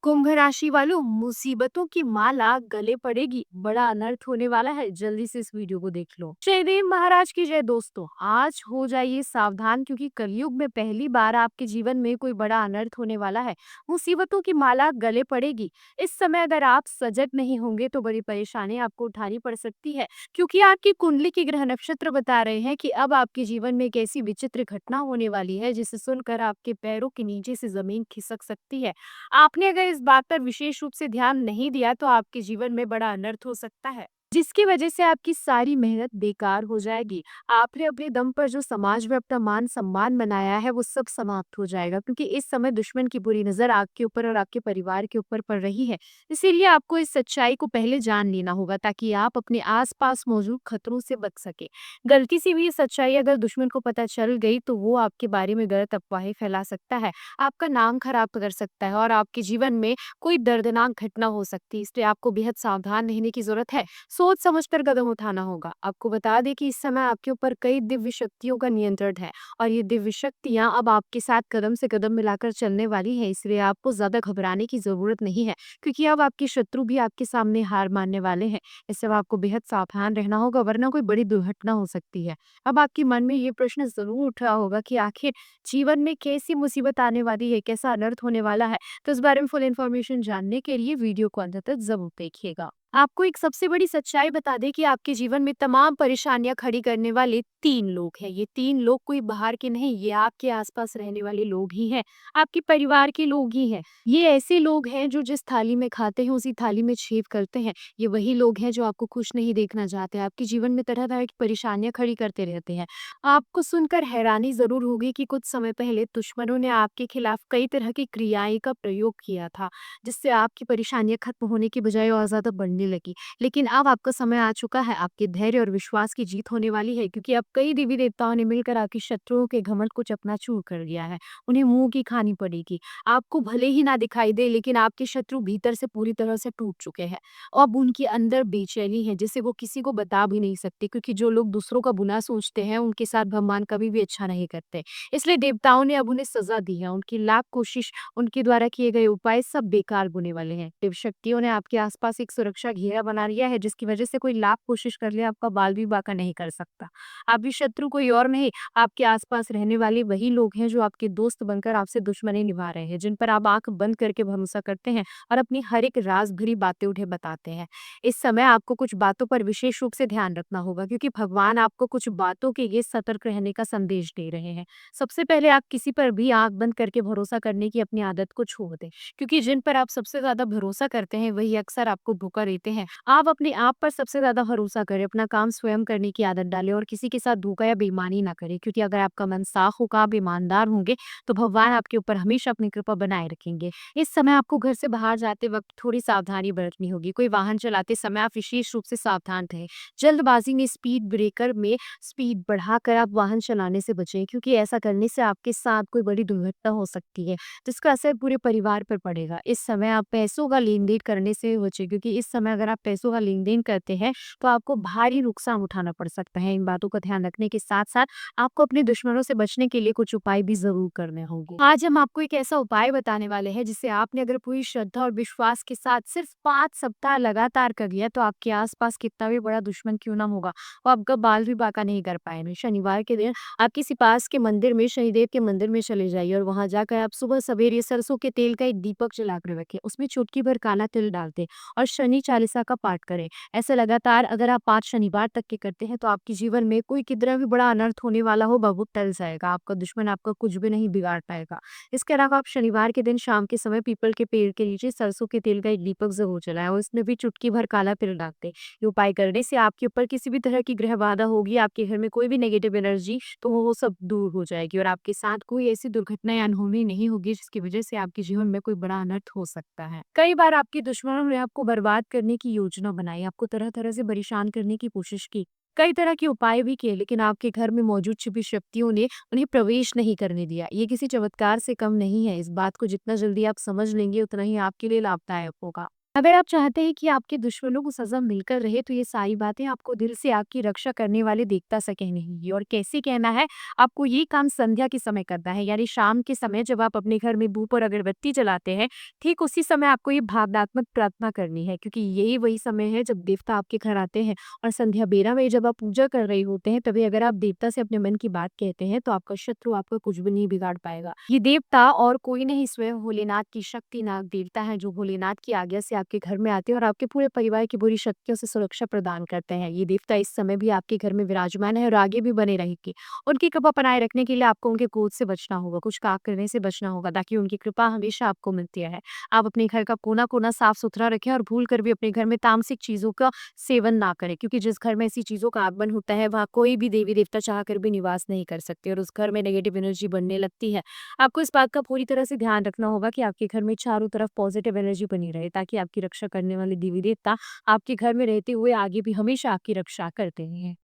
कुंभ राशि वालों, मुसीबतों की माला गले पड़ेगी, बड़ा अनर्थ होने वाला है। जल्दी से इस वीडियो को देख लो। जयदेव महाराज की जय। दोस्तों, आज हो जाइए सावधान, क्योंकि कलयुग में पहली बार आपके जीवन में कोई बड़ा अनर्थ होने वाला है। मुसीबतों की माला गले पड़ेगी। इस समय अगर आप सजग नहीं होंगे तो बड़ी परेशानी आपको उठानी पड़ सकती है, क्योंकि आपकी कुंडली के ग्रह नक्षत्र बता रहे हैं कि अब आपके जीवन में एक ऐसी विचित्र घटना होने वाली है जिसे सुनकर आपके पैरों के नीचे से जमीन खिसक सकती है। आपने अगर इस बात पर विशेष रूप से ध्यान नहीं दिया तो आपके जीवन में बड़ा अनर्थ हो सकता है, जिसकी वजह से आपकी सारी मेहनत बेकार हो जाएगी। आपने अपने दम पर जो समाज में अपना मान सम्मान बनाया है वो सब समाप्त हो जाएगा, क्योंकि इस समय दुश्मन की बुरी नजर आपके ऊपर और आपके परिवार के ऊपर पड़ रही है। इसीलिए आपको इस सच्चाई को पहले जान लेना होगा, ताकि आप अपने आसपास मौजूद खतरों से बच सके। गलती से भी ये सच्चाई अगर दुश्मन को पता चल गई तो वो आपके बारे में गलत अफवाहें फैला सकता है, आपका नाम खराब कर सकता है और आपके जीवन में कोई दर्दनाक घटना हो सकती है। इसलिए आपको बेहद सावधान रहने की जरूरत है। सोच समझकर कदम उठाना होगा। आपको बता दें कि इस समय आपके ऊपर कई दिव्य शक्तियों का नियंत्रण है, और ये दिव्य शक्तियां अब आपके साथ कदम से कदम मिलाकर चलने वाली है। इसलिए आपको ज्यादा घबराने की जरूरत नहीं है, क्योंकि अब आपके शत्रु भी आपके सामने हार मानने वाले हैं। इससे अब आपको बेहद सावधान रहना होगा, वरना कोई बड़ी दुर्घटना हो सकती है। अब आपके मन में ये प्रश्न जरूर उठ रहा होगा कि आखिर जीवन में कैसी मुसीबत आने वाली है, कैसा अनर्थ होने वाला है। तो इस बारे में फुल इन्फॉर्मेशन जानने के लिए वीडियो को अंत तक जरूर देखिएगा। आपको एक सबसे बड़ी सच्चाई बता दें कि आपके जीवन में तमाम परेशानियां खड़ी करने वाले 3 लोग हैं। ये 3 लोग कोई बाहर के नहीं, ये आपके आसपास रहने वाले लोग ही हैं, आपके परिवार के लोग ही हैं। ये ऐसे लोग हैं जो जिस थाली में खाते हैं उसी थाली में छेद करते हैं। ये वही लोग हैं जो आपको खुश नहीं देखना चाहते, आपके जीवन में तरह तरह की परेशानियां खड़ी करते रहते हैं। आपको सुनकर हैरानी जरूर होगी कि कुछ समय पहले दुश्मनों ने आपके खिलाफ कई तरह की क्रियाएं का प्रयोग किया था, जिससे आपकी परेशानियां खत्म होने की बजाय और ज्यादा बढ़ने लगी। लेकिन अब आपका समय आ चुका है, आपके धैर्य और विश्वास की जीत होने वाली है, क्योंकि अब कई देवी देवताओं ने मिलकर आपके शत्रुओं के घमंड को चकनाचूर कर दिया है। उन्हें मुंह की खानी पड़ेगी। आपको भले ही ना दिखाई दे, लेकिन आपके शत्रु भीतर से पूरी तरह से टूट चुके हैं। अब उनके अंदर बेचैनी है, जिसे वो किसी को बता भी नहीं सकते, क्योंकि जो लोग दूसरों का बुरा सोचते हैं उनके साथ भगवान कभी भी अच्छा नहीं करते। इसलिए देवताओं ने अब उन्हें सजा दी है। उनकी लाख कोशिश, उनके द्वारा किए गए उपाय सब बेकार होने वाले हैं। शिव शक्तियों ने आपके आसपास एक सुरक्षा घेरा बना लिया है, जिसकी वजह से कोई लाख कोशिश कर ले आपका बाल भी बांका नहीं कर सकता। आपके शत्रु कोई और नहीं, आपके आसपास रहने वाले वही लोग हैं जो आपके दोस्त बनकर आपसे दुश्मनी निभा रहे हैं, जिन पर आप आंख बंद करके भरोसा करते हैं और अपनी हर एक राज भरी बातें उन्हें बताते हैं। इस समय आपको कुछ बातों पर विशेष रूप से ध्यान रखना होगा, क्योंकि भगवान आपको कुछ बातों के लिए सतर्क रहने का संदेश दे रहे हैं। सबसे पहले आप किसी पर भी आंख बंद करके भरोसा करने की अपनी आदत को छोड़ दें, क्योंकि जिन पर आप सबसे ज्यादा भरोसा करते हैं वही अक्सर आपको धोखा देते हैं। आप अपने आप पर सबसे ज्यादा भरोसा करें, अपना काम स्वयं करने की आदत डालें और किसी के साथ धोखा या बेईमानी ना करें, क्योंकि अगर आपका मन साफ होगा, आप ईमानदार होंगे, तो भगवान आपके ऊपर हमेशा अपनी कृपा बनाए रखेंगे। इस समय आपको घर से बाहर जाते वक्त थोड़ी सावधानी बरतनी होगी। कोई वाहन चलाते समय आप विशेष रूप से सावधान रहें। जल्दबाजी में स्पीड ब्रेकर में स्पीड बढ़ाकर आप वाहन चलाने से बचें, क्योंकि ऐसा करने से आपके साथ कोई बड़ी दुर्घटना हो सकती है, जिसका असर पूरे परिवार पर पड़ेगा। इस समय आप पैसों का लेन-देन करने से बचें, क्योंकि इस समय अगर आप पैसों का लेन-देन करते हैं तो आपको भारी नुकसान उठाना पड़ सकता है। इन बातों का ध्यान रखने के साथ-साथ आपको अपने दुश्मनों से बचने के लिए कुछ उपाय भी ज़रूर करने होंगे। आज हम आपको एक ऐसा उपाय बताने वाले हैं, जिसे आपने अगर पूरी श्रद्धा और विश्वास के साथ सिर्फ 5 सप्ताह लगातार कर लिया तो आपके आस-पास कितना भी बड़ा दुश्मन क्यों ना होगा, वो आपका बाल भी बांका नहीं कर पाएँगे। शनिवार के दिन आप किसी पास के मंदिर में, शनिदेव के मंदिर में चले जाइए और वहां जाकर आप सुबह सवेरे सरसों के तेल का एक दीपक जला कर रखें। उसमें चुटकी भर काला तिल डाल दें और शनि चालीसा का पाठ करें। ऐसे लगातार अगर आप 5 शनिवार तक के करते हैं तो आपके जीवन में कोई कितना भी बड़ा अनर्थ होने वाला हो वो टल जाएगा। आपका दुश्मन आपका कुछ भी नहीं बिगाड़ पाएगा। इसके अलावा आप शनिवार के दिन शाम के समय पीपल के पेड़ के नीचे सरसों के तेल का एक दीपक जरूर जलाएं और उसमें भी चुटकी भर काला तिल डाल दें। ये उपाय करने से आपके ऊपर किसी भी तरह की ग्रह बाधा होगी, आपके घर में कोई भी नेगेटिव एनर्जी, तो वो सब दूर हो जाएगी और आपके साथ कोई ऐसी दुर्घटना या अनहोनी नहीं होगी जिसकी वजह से आपके जीवन में कोई बड़ा अनर्थ हो सकता है। कई बार आपके दुश्मनों ने आपको बर्बाद करने की योजना बनाई, आपको तरह तरह से परेशान करने की कोशिश की, कई तरह के उपाय भी किए, लेकिन आपके घर में मौजूद छिपी शक्तियों ने उन्हें प्रवेश नहीं करने दिया। ये किसी चमत्कार से कम नहीं है। इस बात को जितना जल्दी आप समझ लेंगे उतना ही आपके लिए लाभदायक होगा। अगर आप चाहते हैं कि आपके दुश्मनों को सज़ा मिलकर रहे, तो ये सारी बातें आपको दिल से आपकी रक्षा करने वाले देवता से कहनी होंगी। और कैसे कहना है, आपको ये काम संध्या के समय करना है, यानी शाम के समय जब आप अपने घर में धूप और अगरबत्ती जलाते हैं, ठीक उसी समय आपको ये भावनात्मक प्रार्थना करनी है, क्योंकि यही वही समय है जब देवता आपके घर आते हैं। और संध्या बेरा में जब आप पूजा कर रहे होते हैं, तभी अगर आप देवता से अपने मन की बात कहते हैं, तो आपका शत्रु आपका कुछ भी नहीं बिगाड़ पाएगा। ये देवता और कोई नहीं, स्वयं भोलेनाथ की शक्ति नाग देवता है, जो भोलेनाथ की आज्ञा से आपके घर में आते हैं और आपके पूरे परिवार की बुरी शक्तियों से सुरक्षा प्रदान करते हैं। ये देवता इस समय भी आपके घर में विराजमान है और आगे भी बने रहेंगे। उनकी कृपा बनाए रखने के लिए आपको उनके क्रोध से बचना होगा, कुछ काम करने से बचना होगा, ताकि उनकी कृपा हमेशा आपको मिलती रहे। आप अपने घर का कोना-कोना साफ-सुथरा रखें और भूल कर भी अपने घर में तामसिक चीज़ों का सेवन ना करें, क्योंकि जिस घर में ऐसी चीज़ों का आगमन होता है, वहाँ कोई भी देवी-देवता चाहकर भी निवास नहीं कर सकते और उस घर में नेगेटिव एनर्जी बनने लगती है। आपको इस बात का पूरी तरह से ध्यान रखना होगा कि आपके घर में चारों तरफ पॉजिटिव एनर्जी बनी रहे, ताकि आपकी रक्षा करने वाले देवी-देवता आपके घर में रहते हुए आगे भी हमेशा आपकी रक्षा करते रहें।